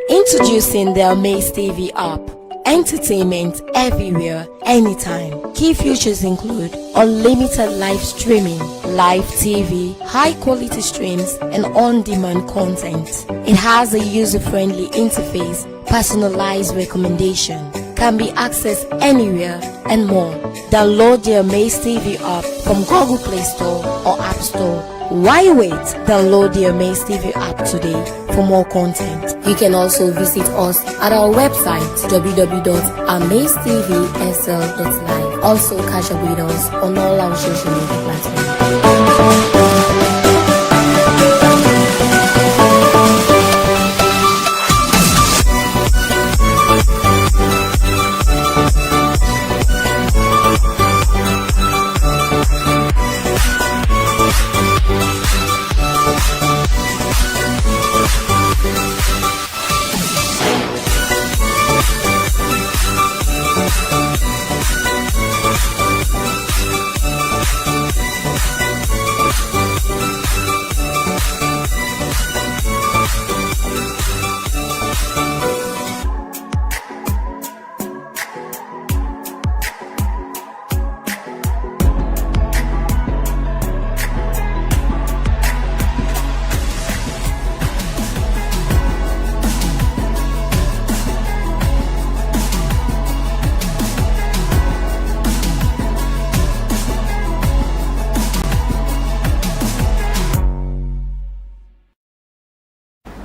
Introducing the AMAZE TV app. Entertainment everywhere, anytime. Key features include unlimited live streaming, live TV, high-quality streams, and on-demand content. It has a user-friendly interface, personalized recommendation, can be accessed anywhere, and more. Download the AMAZE TV app from Google Play Store or App Store. Why wait? Download the AMAZE TV app today for more content. You can also visit us at our website www.amazetvsl.live. Also catch up with us on all our social media platforms.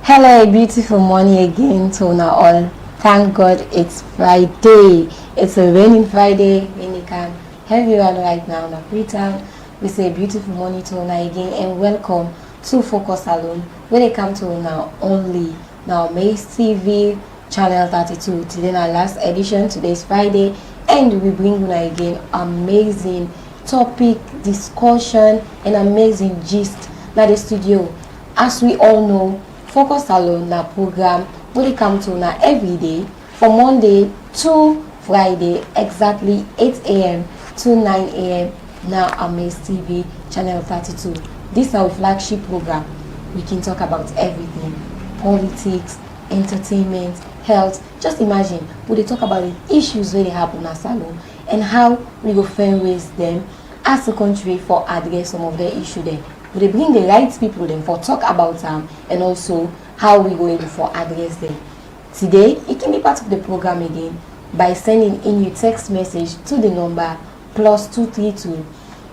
Hello, a beautiful morning again to all. Thank God it's Friday. It's a raining Friday. Rainy can everyone right now in Freetown. We say beautiful morning to again and welcome to Focus Salone, where they come to now only now AMAZE TV channel 32. Today our last edition. Today is Friday, and we bring you again amazing topic discussion and amazing gist at the studio. As we all know, Focus Salone na program where they come to now every day from Monday to Friday, exactly 8 a.m. to 9 a.m. now AMAZE TV channel 32. This is our flagship program. We can talk about everything: politics, entertainment, health. Just imagine, we they talk about the issues where they happen at Salone and how we go fundraise them as a country for address some of the issue there. We bring the right people then for talk about them and also how we going for address them. Today, you can be part of the program again by sending in your text message to the number +232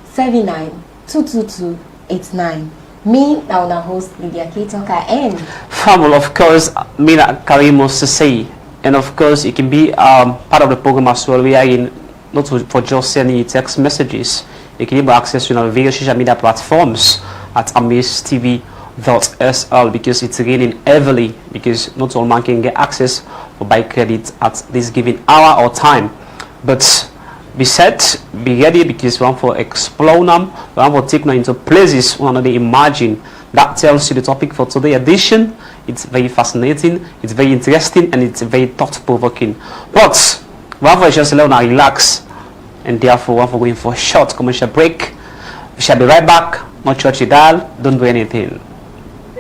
79 222 89. Me now na host Lydia K Talker and Well, of course, me na Karim say, and of course you can be part of the program as well. We are in not for just sending text messages. You can even access various social media platforms at AMAZETV.sl because it's raining heavily, because not all man can get access or buy credit at this given hour or time. But be set, be ready, because we want to explore them, we want to take them into places we want to imagine. That tells you the topic for today's edition. It's very fascinating, it's very interesting, and it's very thought-provoking. But we want to just learn and relax, and therefore we want to go in for a short commercial break. We shall be right back. Not church dial, don't do anything.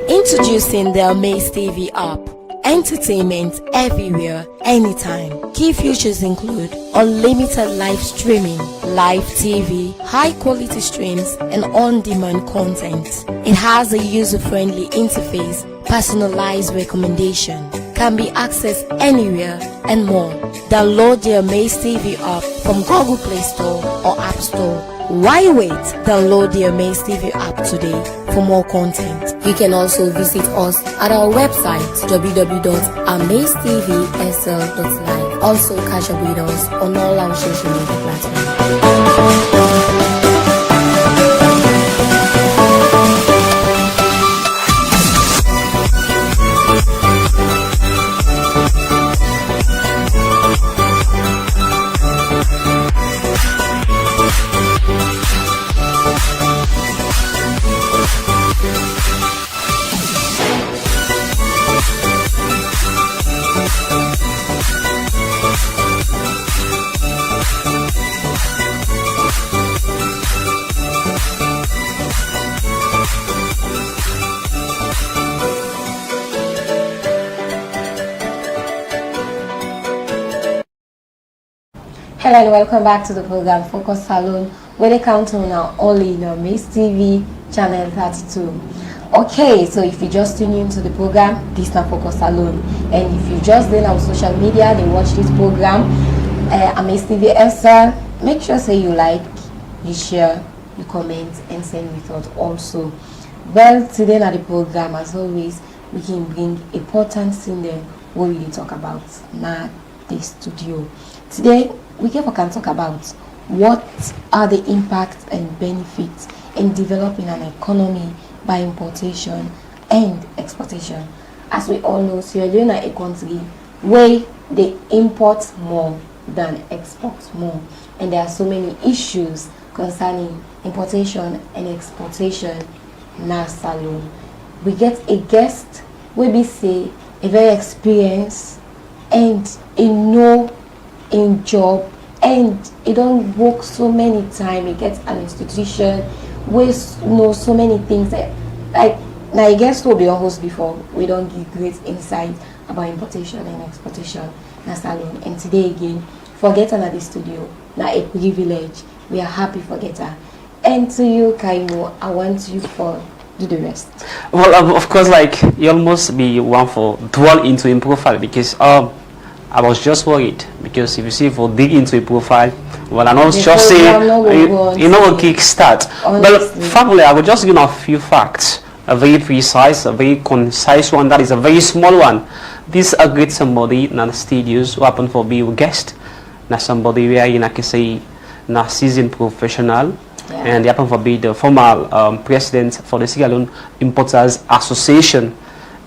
Introducing the AMAZE TV app. Entertainment everywhere, anytime. Key features include unlimited live streaming, live TV, high-quality streams, and on-demand content. It has a user-friendly interface, personalized recommendation, can be accessed anywhere, and more. Download the AMAZE TV app from Google Play Store or App Store. Why wait? Download the AMAZE TV app today for more content. You can also visit us at our website www.amazetvsl.live. Also catch up with us on all our social media platforms. Hello and welcome back to the program Focus Salone, where they count on now only in AMAZE TV channel 32. Okay, so if you just tune into the program, this is not Focus Salone, and if you just then our social media, they watch this program, AMAZE TV SR, make sure say you like, you share, you comment, and send me thoughts also. Well, today at the program, as always, we can bring important thing there what we talk about now the studio. Today we can talk about what are the impacts and benefits in developing an economy by importation and exportation. As we all know, Sierra Leone is a country where they import more than export more, and there are so many issues concerning importation and exportation. Now Salone, we get a guest will be say a very experienced and a know in job, and it don't work so many time. It gets an institution with know so many things that like now I guess will be on host before we don't give great insight about importation and exportation na Salone. And today again, forget another studio now a privilege. We are happy for get her. And to you, Kaimo, I want you for do the rest. Well, of course, like you almost be one for dwell into a profile because I was just worried because if you see for dig into a profile, well, I know just say you know a kick start. But family, I will just give a few facts, a very precise, a very concise one. That is a very small one. This a great somebody in the studios who happen for be a guest. Now somebody where you can say na seasoned professional. Yeah. And they happen to be the former president for the Sierra Leone Importers Association.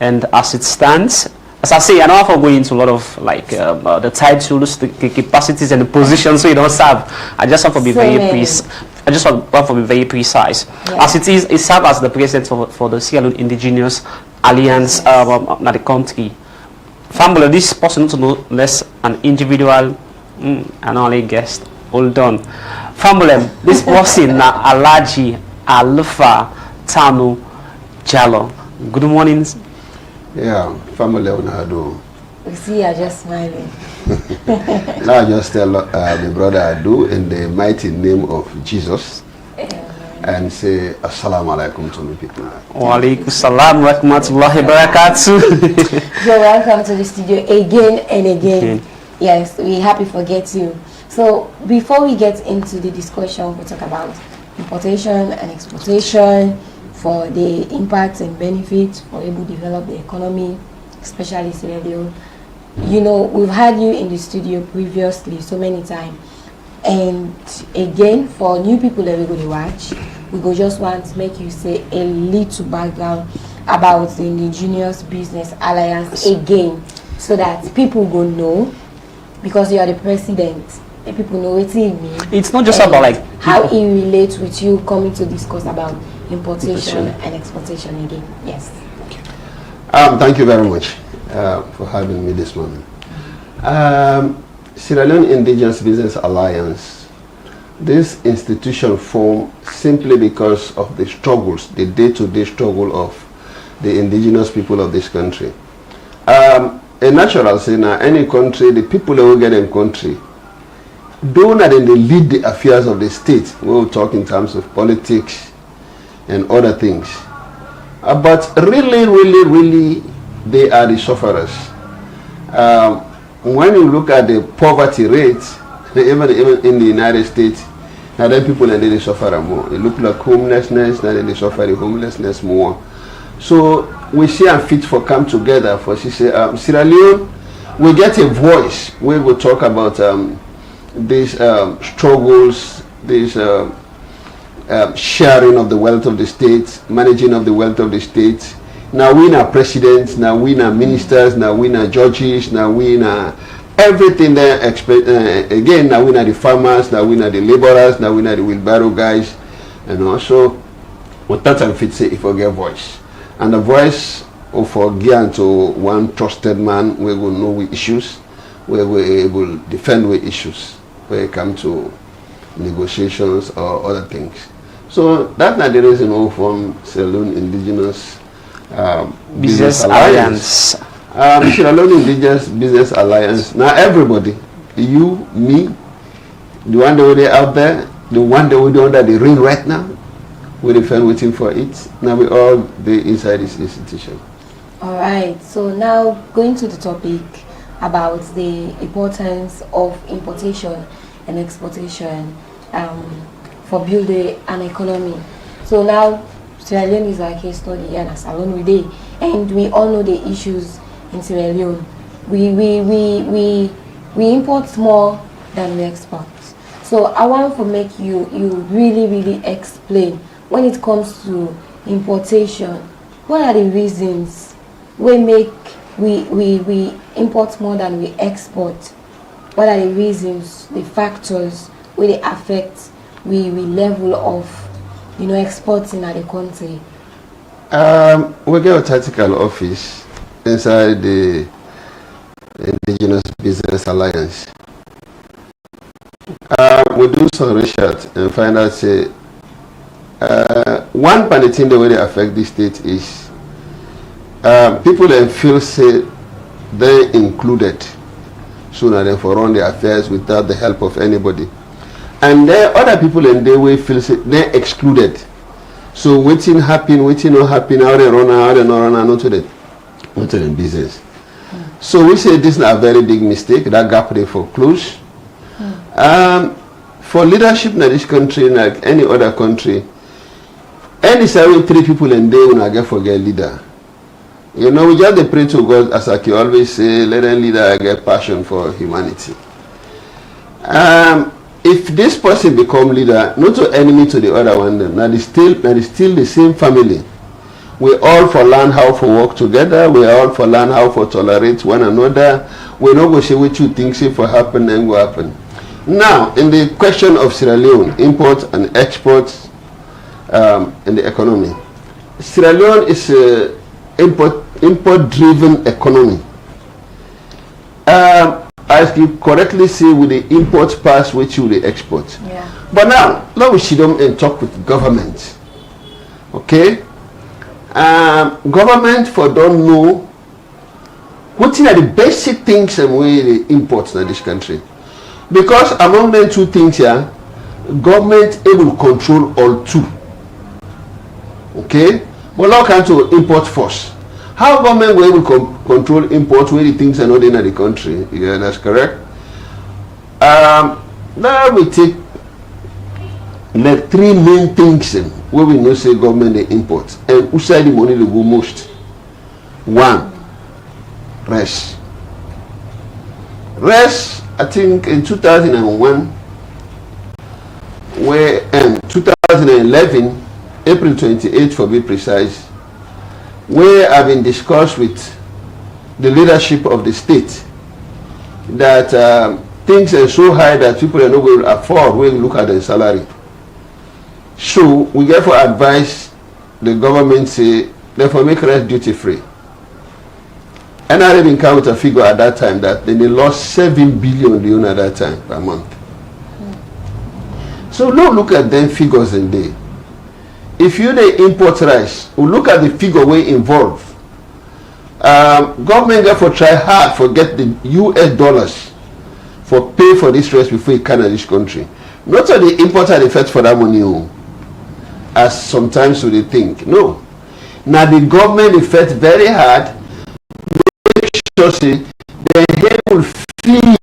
And as it stands, as I say, I don't have to go into a lot of like the titles, the capacities, and the positions so you don't serve. I just have to be very precise. I just want to be very precise. Yeah. As it is, it serves as the president for the Sierra Leone Indigenous Alliance in the country. Family, this person to know less an individual and only guest. Hold on. Family, this person na Alaji Alpha Tanu Jalo. Good morning. Yeah, family Onado. We see you are just smiling. Now I just tell the brother I do in the mighty name of Jesus and say Assalamu alaikum to me people. Wa alaikum salam wa rahmatullahi wa barakatuh. You're welcome to the studio again and again. Yes, we're happy to get you. So before we get into the discussion, we talk about importation and exportation for the impacts and benefits for able to develop the economy, especially Sierra Leone. You know, we've had you in the studio previously so many times. And again, for new people that we're going to watch, we go just want to make you say a little background about the Indigenous Business Alliance again, so that people go know, because you are the president. And people know what it means. It's not just about like how it relates with you coming to discuss about importation and exportation again. Yes. Thank you very much for having me this morning. Sierra Leone Indigenous Business Alliance, this institution formed simply because of the struggles, the day-to-day struggle of the indigenous people of this country. A natural thing, any country, the people that will get in country, though not in the lead the affairs of the state, we'll talk in terms of politics and other things. But really, they are the sufferers. When you look at the poverty rate, even in the United States, now then people they suffer more. They look like homelessness, now they suffer the homelessness more. So we see and fit for come together for Sierra Leone. We get a voice where we talk about these struggles, this sharing of the wealth of the state, managing of the wealth of the state. Now we are presidents, now we are ministers, now we are judges, now we are everything there. Again, now we are the farmers, now we are the laborers, now we are the wheelbarrow guys, and also with that and fit say if we get voice, and the voice of give to one trusted man, we will know we issues, we will able to defend we issues when it comes to negotiations or other things. So that's not the reason why from Salone Indigenous Business Alliance. Salone Indigenous Business Alliance. Now everybody, you, me, The one that we out there, the one that we under the rain right now, we defend waiting for it. Now we all be inside this institution. All right. So now going to the topic about the importance of importation and exportation for building an economy. So now Sierra Leone is our case study and Salone we day, and we all know the issues in Sierra Leone. We import more than we export. So I want to make you really explain when it comes to importation, what are the reasons we import more than we export? What are the reasons, the factors where they affect we level of exporting at the country? We get a tactical office inside the Indigenous Business Alliance. We do some research and find out say one thing the way they affect the state is people then feel say they included, so now they for run their affairs without the help of anybody, and there other people in their way feel say they excluded. So waiting happen, waiting not happen, how they run, how they not run, not to the business. So we say this is a very big mistake. That gap they for close. For leadership in this country, like any other country, any 73 people in there when I get forget leader. We just pray to God, as I always say, let a leader get passion for humanity. If this person become leader, not to enemy to the other one, then that is still the same family. We all for learn how to work together. We all for learn how to tolerate one another. We not go say what you think say for happen and go happen. Now, in the question of Sierra Leone, import and export in the economy, Sierra Leone is a import-driven economy. As you correctly say, with the import pass which you the export. Yeah. But now, let me sit down and talk with government. Okay? Government for don't know what are the basic things and way they import in this country. Because among them two things here, government able to control all two. Okay? But now can to import first. How government will able to control import where the things are not in the country? Yeah, that's correct. Now we take the three main things where we know say government they import. And who side the money they go most? One, rice. Rice, I think in 2001, where 2011, April 28th for be precise, where I've been discussed with the leadership of the state that things are so high that people are not going to afford when you look at the salary. So we therefore advise the government say therefore make rice duty free. And I even count a figure at that time that they lost 7 billion at that time per month. So now look at them figures in there. If you they import rice, we look at the figure we involve. Government therefore try hard for get the US dollars for pay for this rice before it can in this country. Not so the importer they fetch for that money, as sometimes we think. No. Now the government they fetch very hard. Make sure say they will feed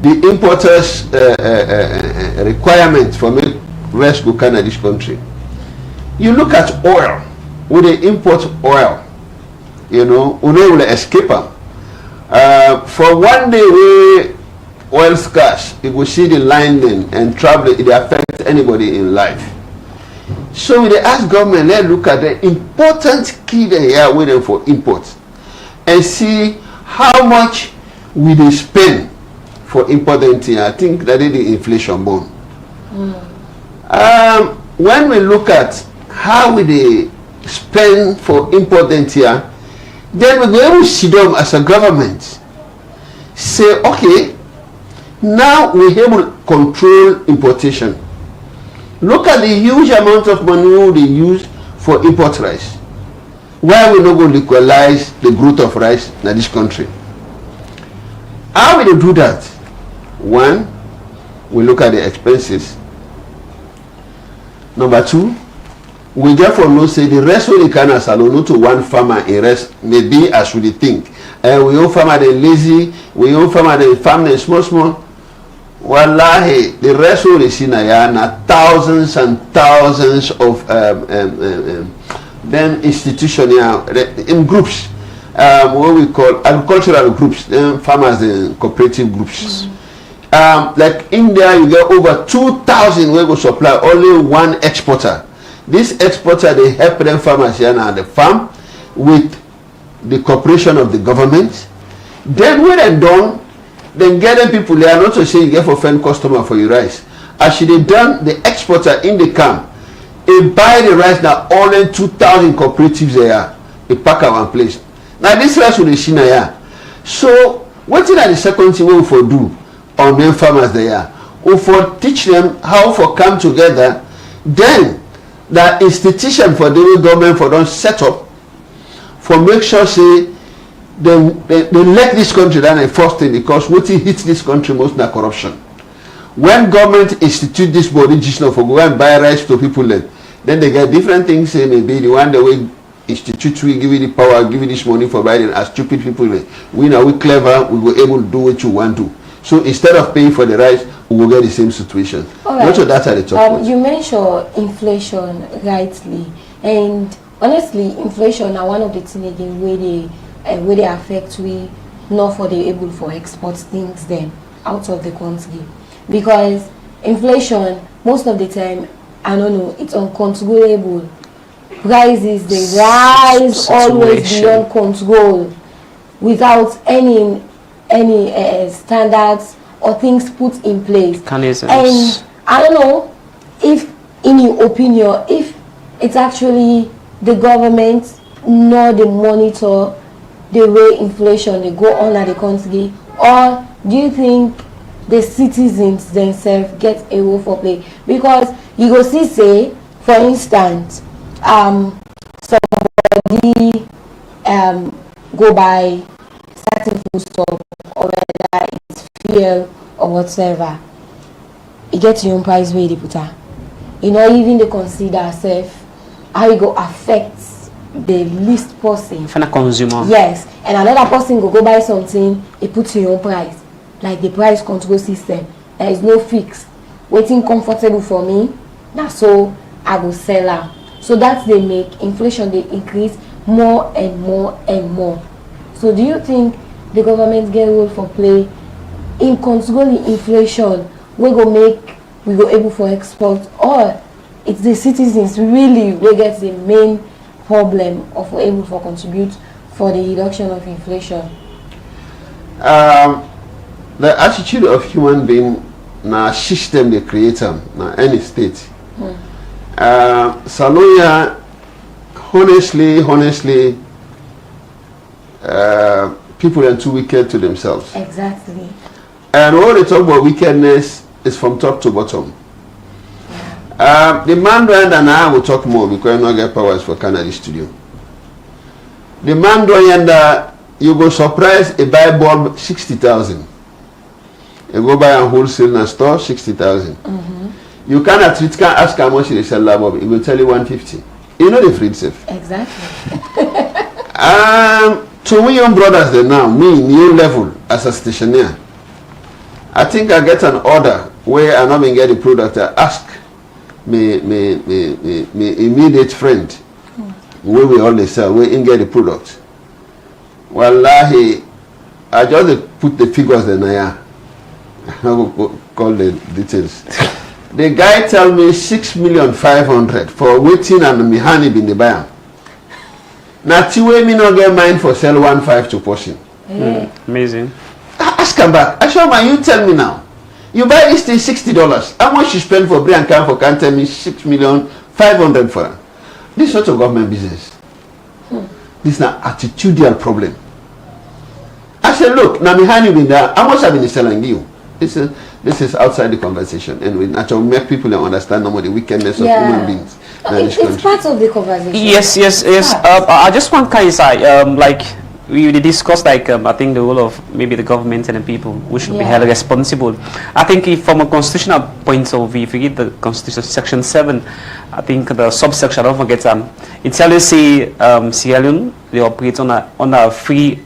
the importers' requirement for make rice go can in this country. You look at oil. When they import oil, we will escape them. For one day we oil scarce, you will see the lining and travel, it affect anybody in life. So they ask government, let's look at the important key they are waiting for imports and see how much will they spend for importing thing. I think that is the inflation bone. When we look at how will they spend for important here, then we go able to sit down as a government, say, okay, now we able to control importation. Look at the huge amount of money they use for import rice. Why we not going to equalize the growth of rice in this country? How will they do that? One, we look at the expenses. Number two, we therefore know say the rest of the kind of Salone to one farmer in rest maybe as we think. We own farmer they lazy, we own farmer they farm they small. Wallahi, the rest of the Sinaya na thousands and thousands of then institutions in groups, what we call agricultural groups, farmers and cooperative groups. Like India, you get over 2,000 we go supply only one exporter. This exporter they help them farmers here now the farm with the cooperation of the government. Then when they're done, then get them people they are not to say you get for friend customer for your rice. As they done the exporter in the camp, they buy the rice now only 2,000 cooperatives there. They pack at one place. Now this rice will be seen here. So what is the second thing we for do on them farmers there? We for teach them how for come together. Then the institution for the government for them set up for make sure say they let this country down a first thing because what hits this country most na corruption. When government institute this body just for go and buy rice to people then they get different things say maybe the one that we institute we give you the power, give you this money for buying as stupid people we now we clever, we were able to do what you want to. So instead of paying for the rice, we will get the same situation. Right. Not so that's at the top. You mentioned inflation rightly, and honestly, inflation are one of the things again where they affect we not for the able for export things then out of the country, because inflation most of the time I don't know it's uncontrollable. Prices they rise always beyond control without any standards or things put in place. Mechanisms. And I don't know if in your opinion if it's actually the government nor the monitor the way inflation they go on at the country, or do you think the citizens themselves get a role for play? Because you go see say for instance somebody go buy certain food stuff or whether it's fuel or whatever, you get your own price where they put her. You know, even they consider self how it go affect the least person. For a consumer. Yes, and another person go buy something, he puts your own price. Like the price control system. There is no fix. Waiting comfortable for me, that's so I will sell out. So that's they make inflation they increase more and more and more. So do you think the government get a role for play in controlling inflation? We go able for export, or it's the citizens really we get the main problem of able for contribute for the reduction of inflation? The attitude of human being na system they create na any state. Salone, honestly, people are too wicked to themselves. Exactly. And when they talk about wickedness, it's from top to bottom. The man and I will talk more because I don't get powers for Canada studio. The man and you go surprise a buy bulb 60,000. You go buy a wholesale in a store 60,000. You can't ask how much they sell that bulb. It will tell you 150. You know the free safe. Exactly. To we young brothers then now, me new level as a stationer. I think I get an order where I not even get the product. I ask me immediate friend where we always sell, where in get the product. Wallahi, I just put the figures in there. I will call the details. The guy tell me 6,500,000 for waiting and me honey in the buyer. Now way me not get mine for sell 1.5 to portion. Amazing. I ask him back. I show man, you tell me now. You buy this thing $60. How much you spend for bread and can for can tell me 6,500,000 for her. This sort of government business. This is an attitudinal problem. I said, look, now me honey been there. How much have been selling you? This is outside the conversation, and we naturally make people understand the wickedness of human beings. It's part of the conversation. Yes. I just want to say, like we discussed like I think the role of maybe the government and the people who should be Yeah. held responsible. I think if from a constitutional point of view, if you read the Constitution section 7, I think the subsection, don't forget, it always say Sierra Leone, they operate on a free.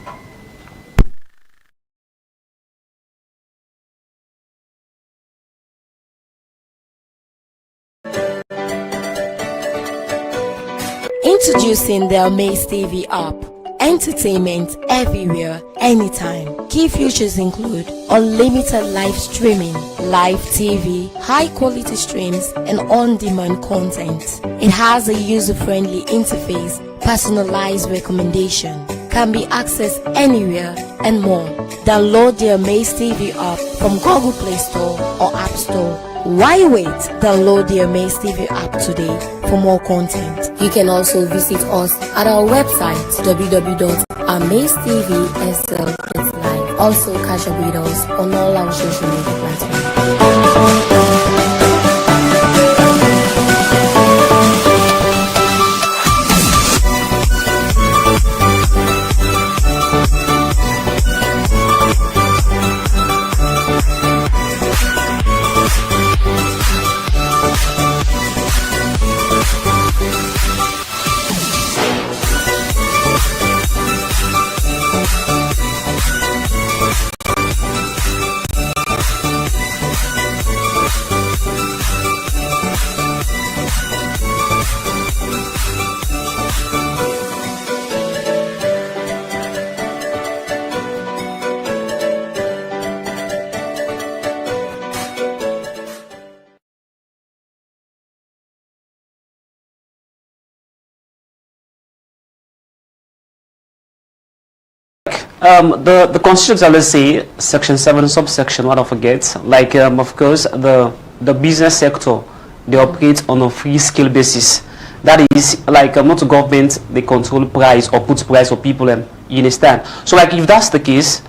Introducing the AMAZE TV app. Entertainment everywhere, anytime. Key features include unlimited live streaming, live TV, high quality streams, and on-demand content. It has a user-friendly interface, personalized recommendation, can be accessed anywhere, and more. Download the AMAZE TV app from Google Play Store or App Store. Why wait? Download the AMAZE TV app today for more content. You can also visit us at our website www.amazetv.sl.live. Also catch up with us on all our social media platforms. The constitution, let's say section 7 subsection 1, I forget, like of course the business sector, they operate on a free scale basis. That is like not a government, they control price or put price for people, you understand. So like if that's the case,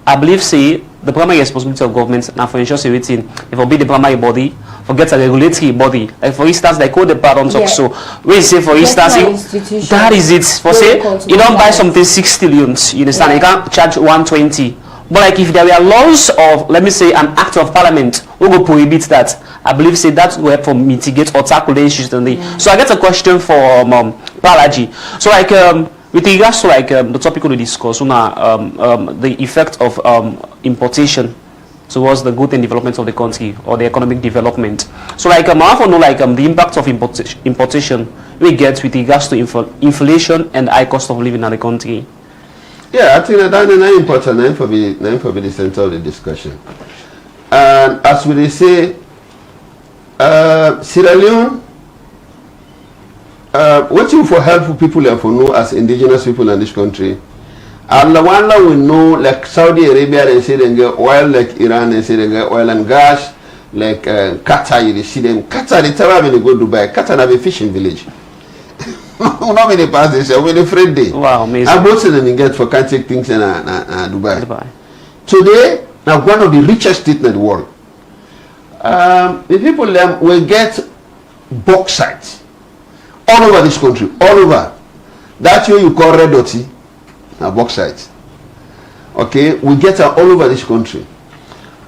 I believe say the primary responsibility of government now for ensure security, if it be the primary body, forget a regulatory body. Like for instance, like all the pardons also. We say for instance, that is it. For say you don't buy something 6 trillions, you understand? You can't charge 120. But like if there were laws of, let me say, an act of parliament who will prohibit that, I believe say that will help for mitigate or tackle the issues. So I get a question for Palaji. So like with regards to like the topic we discuss, the effect of importation towards the growth and development of the country or the economic development. So like I want to know like the impact of importation we get with regards to inflation and high cost of living in the country. Yeah, I think that is very important name for the center of the discussion. And as we say, Sierra Leone, waiting for helpful people and for know as indigenous people in this country. And the one that we know, like Saudi Arabia, they say they get oil, like Iran, they say they get oil and gas, like Qatar, you see them. Qatar, they tell me they go to Dubai. Qatar have a fishing village. How many pass they say, when afraid day. Wow, amazing. I both of them get for can't take things in Dubai. Today, now one of the richest states in the world. The people them will get bauxite all over this country, all over. That's what you call red dotty. Bauxite. Okay, we get all over this country.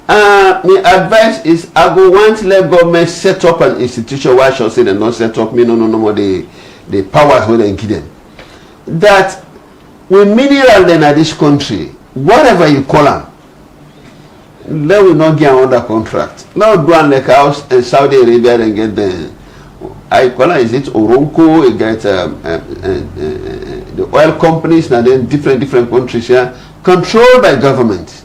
My advice is I go want to let government set up an institution. Why should I say they not set up? Me no more the powers where they give them. That with mineral then at this country, whatever you call them, they will not get another contract. Now go and like house in Saudi Arabia and get the I call it, is it Oronco? You get the oil companies now then different countries here controlled by government.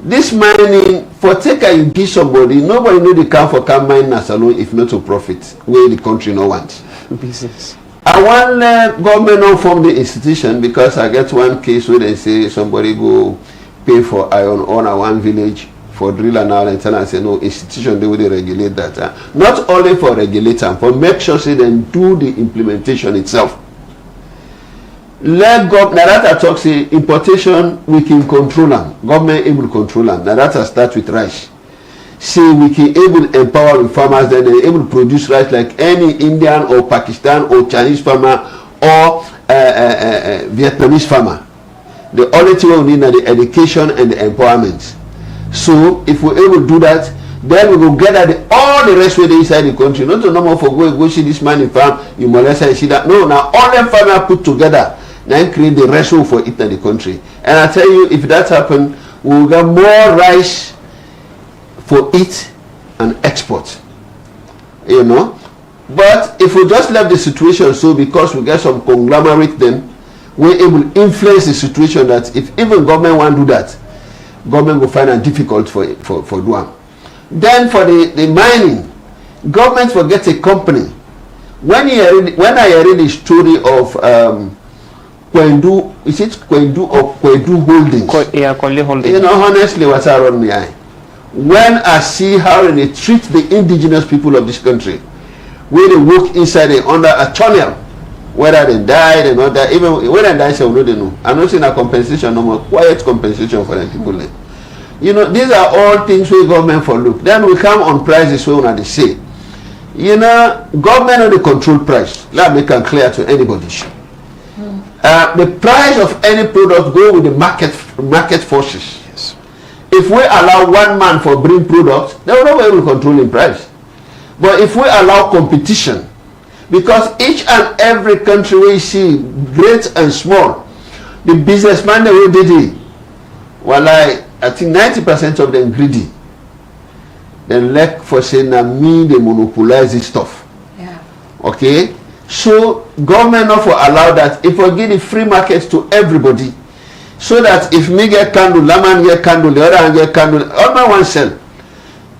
This mining for take you give somebody, nobody know the can for can mine na Salone if not to profit where the country no want. Business. I want government not form the institution because I get one case where they say somebody go pay for iron ore at one village for drill and all and tell and say no institution they will regulate that. Not only for regulator, but make sure say they do the implementation itself. Let government that talk say importation we can control them. Government able to control them. Now that start with rice. Say we can able to empower the farmers, then they able to produce rice like any Indian or Pakistan or Chinese farmer or Vietnamese farmer. The only thing we need is the education and the empowerment. So if we're able to do that, then we will get at all the rest of the inside the country. Not to normal for go see this man in farm, you molest and see that. No, now all them farmers put together, then create the rest for it in the country. And I tell you, if that happens, we will get more rice for it and export. You know. But if we just left the situation so because we get some conglomerate, then we're able to influence the situation that if even government want to do that, government will find it difficult for doing. Then for the mining, government will get a company. When I read the story of Kwendu, is it Kwendu or Kwendu Holdings? Yeah, Kwendu Holdings. You know, honestly, what's around my eye? When I see how they treat the indigenous people of this country, where they work inside under a tunnel, whether they died and all that, even when they die, so no, they know. I'm not saying a compensation, no more quiet compensation for the people there. You know, these are all things where government for look. Then we come on prices where they say, you know, government only control price. Let me make it clear to anybody. The price of any product go with the market forces. Yes. If we allow one man for bring products, they will not be able to control the price. But if we allow competition, because each and every country we see, great and small, the businessman that we did it, well, I think 90% of them greedy. Then like for saying that me they monopolize this stuff. Yeah. Okay? So government not for allow that. If we give the free market to everybody, so that if me get candle, Laman get candle, the other one get candle, all my one sell.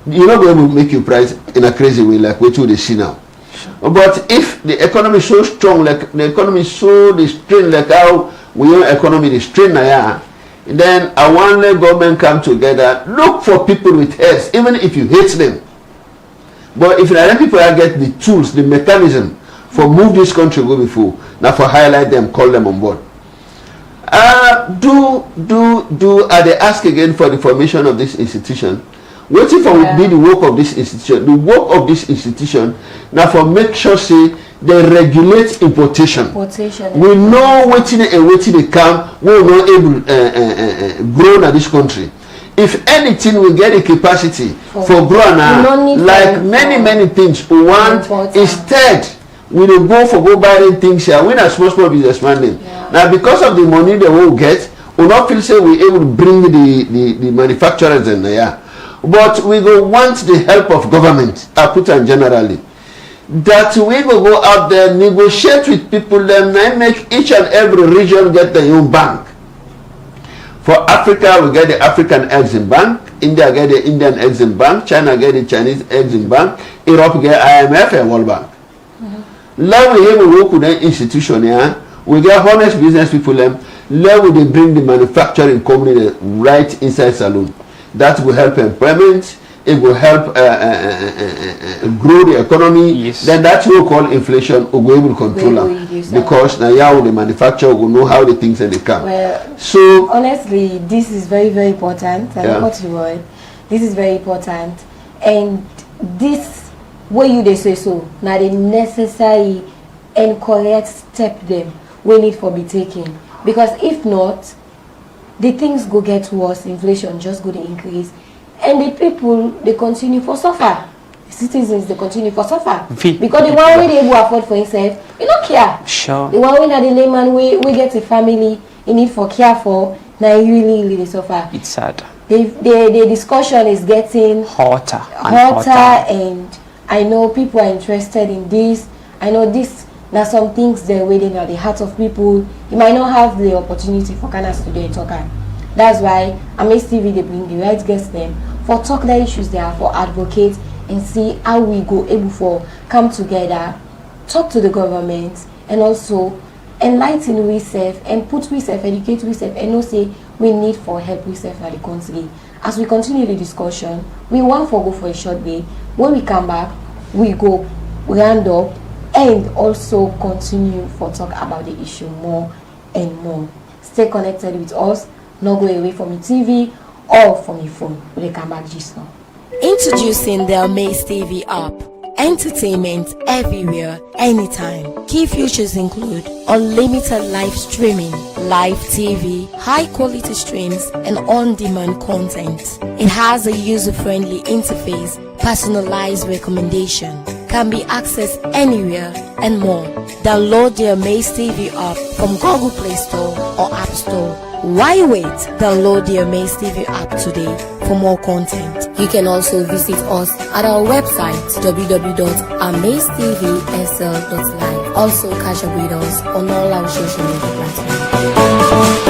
You're not going to make your price in a crazy way like what you see now. But if the economy is so strong, like the economy is so strained, like how we own economy is strained now, then I want the government come together, look for people with heads, even if you hate them. But if the people get the tools, the mechanism for move this country go before, now for highlight them, call them on board. Are they ask again for the formation of this institution? What if will be the work of this institution? The work of this institution now for make sure say they regulate importation. We know waiting and waiting they come. We will not able grow in this country. If anything, we get a capacity for growing like many things. We want instead we will go buying things here. We're not small businessman. Now because of the money they will get, we not feel say we able to bring the manufacturers in there. But we will want the help of government, I put on generally, that we will go out there, negotiate with people, then make each and every region get their own bank. For Africa, we get the African Exim Bank, India get the Indian Exim Bank, China get the Chinese Exim Bank, Europe get IMF and World Bank. Now we have a work with the institution here, we get honest business people, now we bring the manufacturing community right inside Salone. That will help employment. It will help grow the economy. Yes. Then that will call inflation. We'll be able to control it because now the manufacturer will know how the things they come. Well, so honestly, this is very important. This is very important, and this way you they say so now the necessary and correct step them we need for be taken, because if not, the things go get worse, inflation just go to increase, and the people they continue for suffer. The citizens they continue for suffer because the one way they able afford for himself, you don't care. Sure. The one way that the layman we get a family in need for care for, now really they suffer. It's sad. The discussion is getting hotter, and I know people are interested in this. I know this. Now some things they're waiting at the heart of people. You might not have the opportunity for Canada today talking. That's why AMAZE TV they bring the right guest them for talk the issues there, for advocate and see how we go able for come together, talk to the government, and also enlighten ourselves and put ourselves, educate ourselves, and also say we need for help ourselves at the country. As we continue the discussion, we want to go for a short break. When we come back, we go round up and also continue for talk about the issue more and more. Stay connected with us, not go away from your TV or from your phone. We'll come back just now. Introducing the AMAZE TV app. Entertainment everywhere, anytime. Key features include unlimited live streaming, live TV, high quality streams, and on-demand content. It has a user-friendly interface, personalized recommendation, can be accessed anywhere, and more. Download the AMAZE TV app from Google Play Store or App Store. Why wait? Download the AMAZE TV app today for more content. You can also visit us at our website www.amazetv.sl.live. Also catch up with us on all our social media platforms.